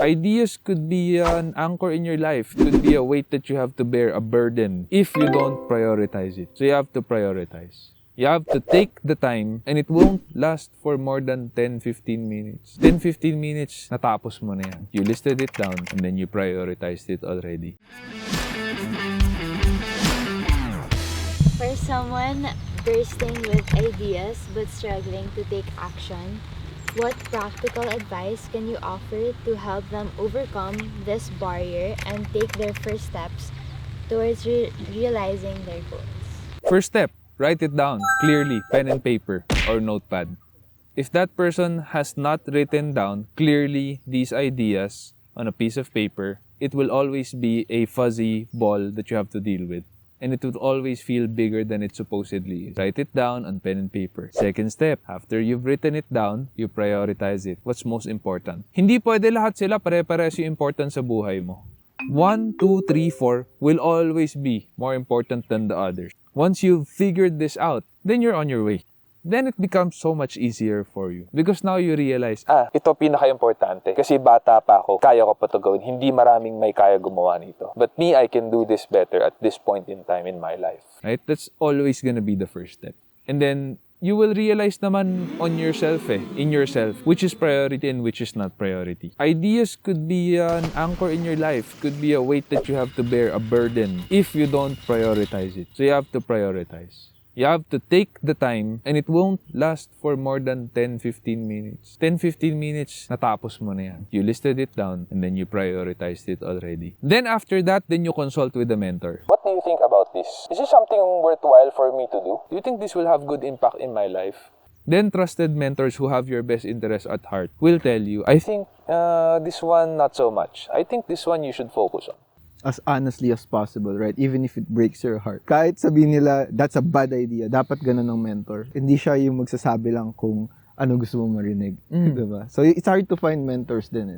Ideas could be an anchor in your life, could be a weight that you have to bear, a burden, if you don't prioritize it. So you have to prioritize. You have to take the time and it won't last for more than 10-15 minutes. 10-15 minutes, natapos mo na yan. You listed it down and then you prioritized it already. For someone bursting with ideas but struggling to take action, what practical advice can you offer to help them overcome this barrier and take their first steps towards realizing their goals? First step, write it down clearly, pen and paper or notepad. If that person has not written down clearly these ideas on a piece of paper, it will always be a fuzzy ball that you have to deal with. And it would always feel bigger than it supposedly is. Write it down on pen and paper. Second step, after you've written it down, you prioritize it. What's most important? Hindi pwede lahat sila pare-parehas yung important sa buhay mo. 1, 2, 3, 4 will always be more important than the others. Once you've figured this out, then you're on your way. Then it becomes so much easier for you. Because now you realize, ito pinaka-importante. Kasi bata pa ako, kaya ko pa ito gawin. Hindi maraming may kaya gumawa nito. But me, I can do this better at this point in time in my life. Right? That's always gonna be the first step. And then, you will realize naman on yourself in yourself, which is priority and which is not priority. Ideas could be an anchor in your life, could be a weight that you have to bear, a burden, if you don't prioritize it. So you have to prioritize. You have to take the time and it won't last for more than 10-15 minutes. 10-15 minutes, natapos mo na yan. You listed it down and then you prioritized it already. Then after that, then you consult with a mentor. What do you think about this? Is this something worthwhile for me to do? Do you think this will have good impact in my life? Then trusted mentors who have your best interests at heart will tell you, I think this one not so much. I think this one you should focus on. As honestly as possible, right? Even if it breaks your heart. Kahit sabihin nila, that's a bad idea, dapat ganun ng mentor. Hindi siya yung magsasabi lang kung ano gusto mo marinig. Diba? So, it's hard to find mentors din.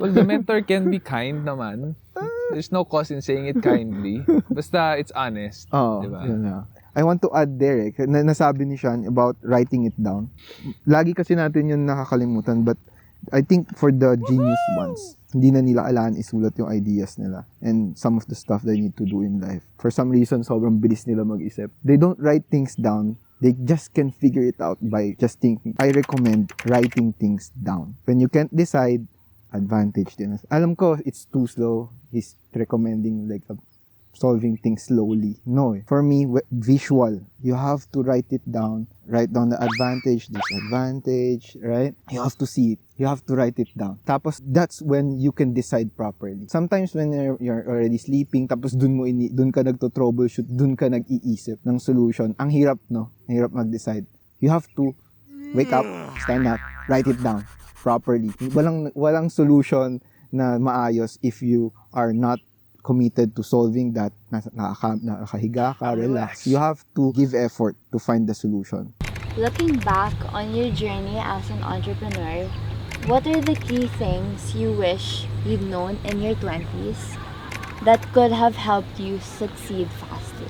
Well, the mentor can be kind naman. There's no cause in saying it kindly. Basta it's honest. Diba? Yun na. I want to add there, nasabi ni Sean about writing it down. Lagi kasi natin yun nakakalimutan, but I think for the genius ones, hindi na nila alaan isulat yung ideas nila and some of the stuff they need to do in life. For some reason, sobrang bilis nila mag-isip. They don't write things down. They just can figure it out by just thinking. I recommend writing things down. When you can't decide, advantage din. Alam ko, it's too slow. He's recommending like solving things slowly. No. For me, visual. You have to write it down. Write down the advantage, disadvantage, right? You have to see it. You have to write it down. Tapos, that's when you can decide properly. Sometimes when you're already sleeping, tapos dun ka nagto-troubleshoot, dun ka nag-iisip ng solution. Ang hirap, no? Ang hirap mag-decide. You have to wake up, stand up, write it down properly. Walang solution na maayos if you are not committed to solving that, nakahiga ka, relax. You have to give effort to find the solution. Looking back on your journey as an entrepreneur, what are the key things you wish you'd known in your 20s that could have helped you succeed faster?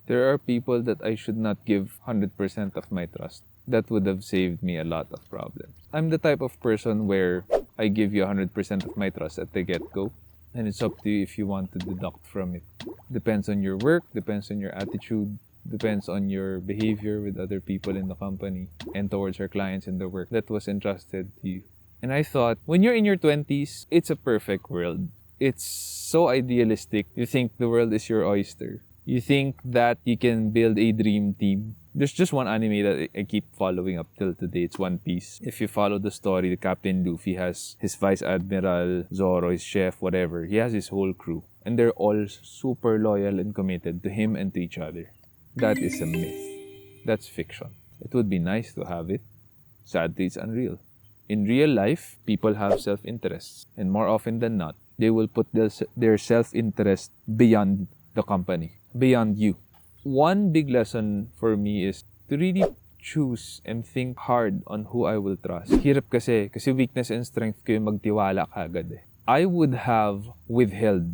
There are people that I should not give 100% of my trust. That would have saved me a lot of problems. I'm the type of person where I give you 100% of my trust at the get-go. And it's up to you if you want to deduct from it. Depends on your work, depends on your attitude, depends on your behavior with other people in the company and towards your clients in the work that was entrusted to you. And I thought, when you're in your 20s, it's a perfect world. It's so idealistic. You think the world is your oyster. You think that you can build a dream team. There's just one anime that I keep following up till today. It's One Piece. If you follow the story, the Captain Luffy has his Vice Admiral, Zoro, his chef, whatever. He has his whole crew. And they're all super loyal and committed to him and to each other. That is a myth. That's fiction. It would be nice to have it. Sadly, it's unreal. In real life, people have self-interests. And more often than not, they will put their self-interest beyond the company, beyond you. One big lesson for me is to really choose and think hard on who I will trust. Hirap kasi weakness and strength ko yung magtiwala kagad eh. I would have withheld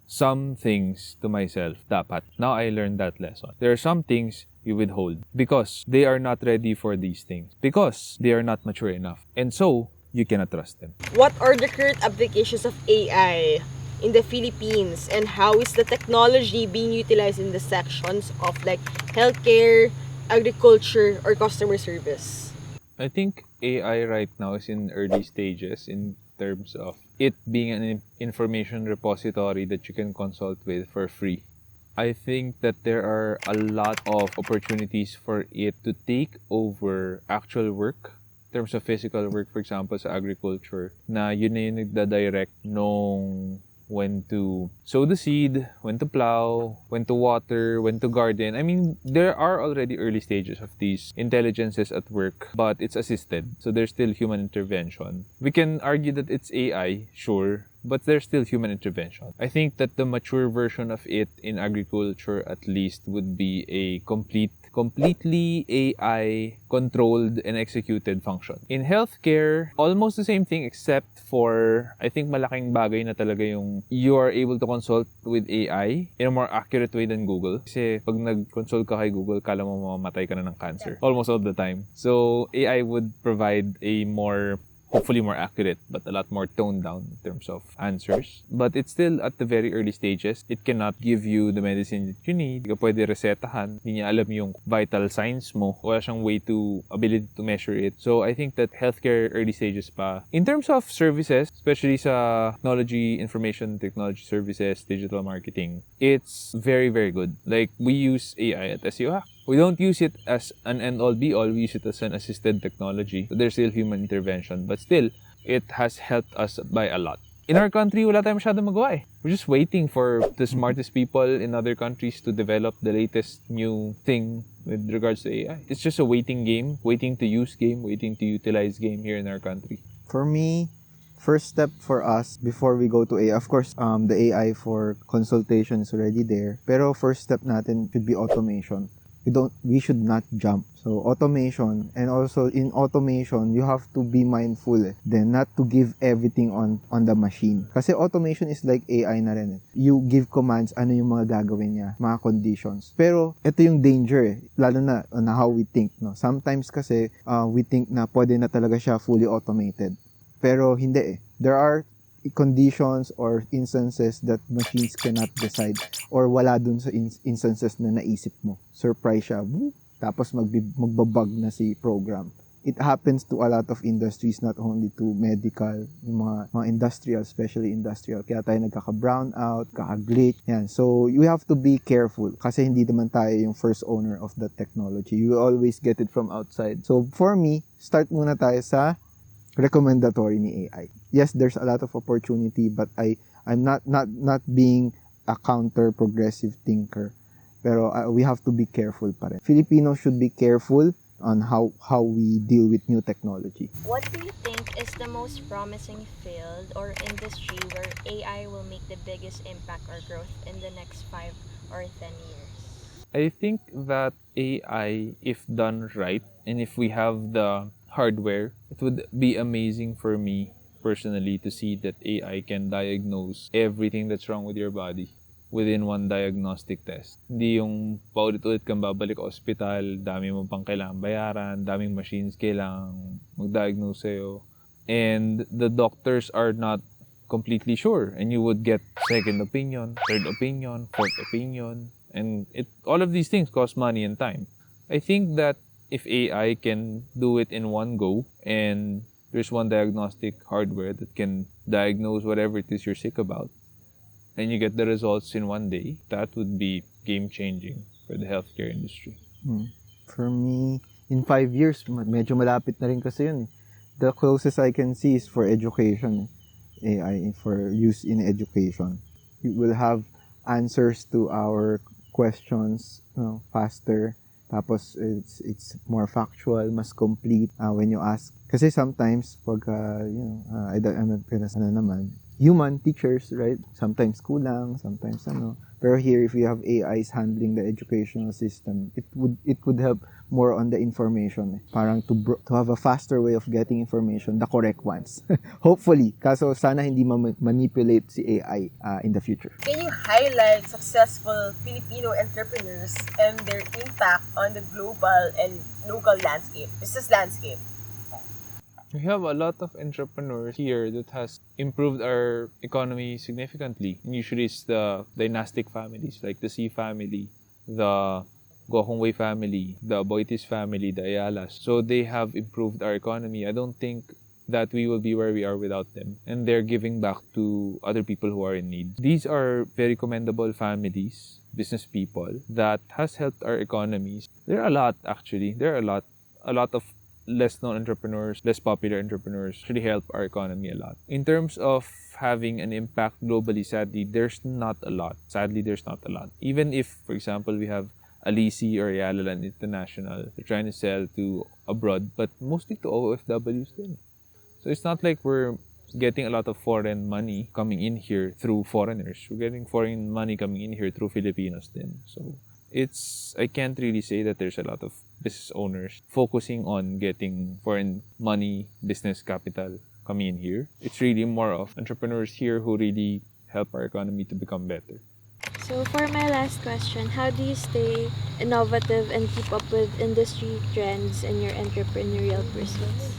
some things to myself, dapat. Now I learned that lesson. There are some things you withhold because they are not ready for these things, because they are not mature enough. And so, you cannot trust them. What are the current applications of AI in the Philippines, and how is the technology being utilized in the sections of like healthcare, agriculture, or customer service? I think AI right now is in early stages in terms of it being an information repository that you can consult with for free. I think that there are a lot of opportunities for it to take over actual work. In terms of physical work, for example, sa agriculture, na yun na yung nagda-direct nung when to sow the seed, when to plow, when to water, when to garden. I mean, there are already early stages of these intelligences at work, but it's assisted. So there's still human intervention. We can argue that it's AI, sure, but there's still human intervention. I think that the mature version of it in agriculture at least would be a completely AI controlled and executed function. In healthcare, almost the same thing except for, I think malaking bagay na talaga yung you are able to consult with AI in a more accurate way than Google. Kasi pag nag-consult ka kay Google, kala mo mamamatay ka na ng cancer. Almost all the time. So AI would provide a more hopefully more accurate, but a lot more toned down in terms of answers. But it's still at the very early stages. It cannot give you the medicine that you need. Hindi ka pwede resetahan. Hindi niya alam yung vital signs mo. Wala siyang ability to measure it. So I think that healthcare early stages pa. In terms of services, especially sa technology, information technology services, digital marketing, it's very, very good. Like, we use AI at SEO Hacker. We don't use it as an end-all be-all. We use it as an assisted technology. So there's still human intervention. But still, it has helped us by a lot. In our country, wala tayong masyadong magawa eh. We're just waiting for the smartest people in other countries to develop the latest new thing with regards to AI. It's just a waiting game, waiting to use game, waiting to utilize game here in our country. For me, first step for us before we go to AI, of course, the AI for consultation is already there. Pero first step natin should be automation. We should not jump. So automation, and also in automation, you have to be mindful then not to give everything on the machine. Kasi automation is like AI na rin. You give commands, ano yung mga gagawin niya, mga conditions. Pero ito yung danger lalo na on how we think. No? Sometimes kasi we think na pwede na talaga siya fully automated. Pero hindi eh. There are conditions or instances that machines cannot decide or wala dun sa instances na naisip mo. Surprise siya. Tapos magbabag na si program. It happens to a lot of industries, not only to medical, yung mga industrial, especially industrial. Kaya tayo nagkaka-brown out, kaka-glitch. Yan. So, you have to be careful kasi hindi naman tayo yung first owner of the technology. You always get it from outside. So, for me, start muna tayo sa recommendatory ni AI. Yes, there's a lot of opportunity, but I'm not being a counter-progressive thinker. Pero we have to be careful pa rin. Filipinos should be careful on how we deal with new technology. What do you think is the most promising field or industry where AI will make the biggest impact or growth in the next 5 or 10 years? I think that AI, if done right, and if we have the hardware, it would be amazing for me personally to see that AI can diagnose everything that's wrong with your body within one diagnostic test. Hindi yung paulit-ulit kang babalik ospital, dami mo pang kailangan bayaran, daming machines kailangan mag-diagnose sa'yo, and the doctors are not completely sure, and you would get second opinion, third opinion, fourth opinion, and all of these things cost money and time. I think that if AI can do it in one go, and there's one diagnostic hardware that can diagnose whatever it is you're sick about, and you get the results in one day, that would be game-changing for the healthcare industry. For me, in 5 years, medyo malapit na rin kasi yun. The closest I can see is for education. AI for use in education. We will have answers to our questions faster. Tapos it's more factual, mas complete when you ask. Kasi sometimes pag human teachers, right? Sometimes kulang, sometimes Pero here, if you have AIs handling the educational system, it would help more on the information. Parang to have a faster way of getting information, the correct ones. Hopefully. Kaso sana hindi manipulate si AI in the future. Can you highlight successful Filipino entrepreneurs and their impact on the global and local landscape, business landscape? We have a lot of entrepreneurs here that has improved our economy significantly. And usually it's the dynastic families like the C family, the Gohongwei family, the Boitis family, the Ayalas. So they have improved our economy. I don't think that we will be where we are without them. And they're giving back to other people who are in need. These are very commendable families, business people that has helped our economies. There are a lot actually. There are a lot of less known entrepreneurs, less popular entrepreneurs actually help our economy a lot. In terms of having an impact globally, sadly, there's not a lot. Sadly, there's not a lot. Even if, for example, we have Alisi or Yalalan International, they're trying to sell to abroad, but mostly to OFWs then. So it's not like we're getting a lot of foreign money coming in here through foreigners. We're getting foreign money coming in here through Filipinos then. So I can't really say that there's a lot of business owners focusing on getting foreign money, business capital coming in here. It's really more of entrepreneurs here who really help our economy to become better. So for my last question, how do you stay innovative and keep up with industry trends in your entrepreneurial pursuits?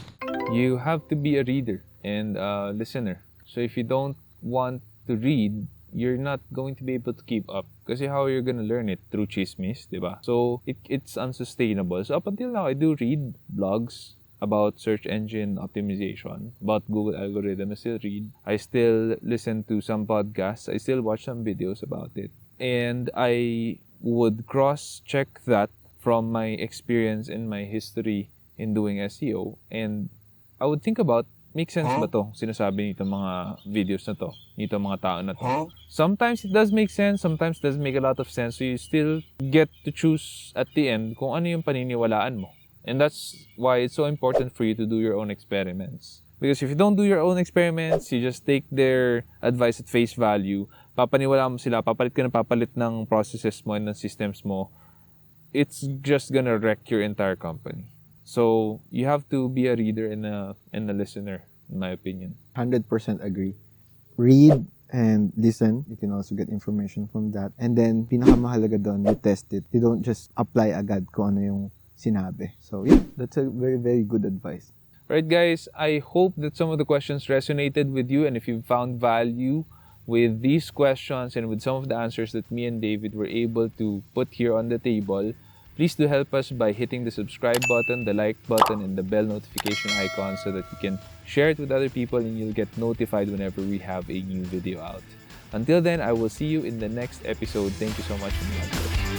You have to be a reader and a listener. So if you don't want to read, you're not going to be able to keep up. Kasi how you're gonna learn it? Through chismis, diba? So it's unsustainable. So up until now, I do read blogs about search engine optimization, about Google algorithm. I still read. I still listen to some podcasts. I still watch some videos about it. And I would cross-check that from my experience and my history in doing SEO. And I would think about, make sense ba to? Sinasabi nito mga videos na to, nito mga tao na to. Sometimes it does make sense, sometimes it doesn't make a lot of sense. So you still get to choose at the end kung ano yung paniniwalaan mo. And that's why it's so important for you to do your own experiments. Because if you don't do your own experiments, you just take their advice at face value, papaniwala mo sila, papalit ka na papalit ng processes mo and ng systems mo, it's just gonna wreck your entire company. So you have to be a reader and a listener, in my opinion. 100% agree. Read and listen. You can also get information from that. And then, pinakamahalaga doon, you test it. You don't just apply agad kung ano yung sinabi. So yeah, that's a very, very good advice. Right, guys, I hope that some of the questions resonated with you, and if you found value with these questions and with some of the answers that me and David were able to put here on the table, please do help us by hitting the subscribe button, the like button, and the bell notification icon so that you can share it with other people and you'll get notified whenever we have a new video out. Until then, I will see you in the next episode. Thank you so much for being here.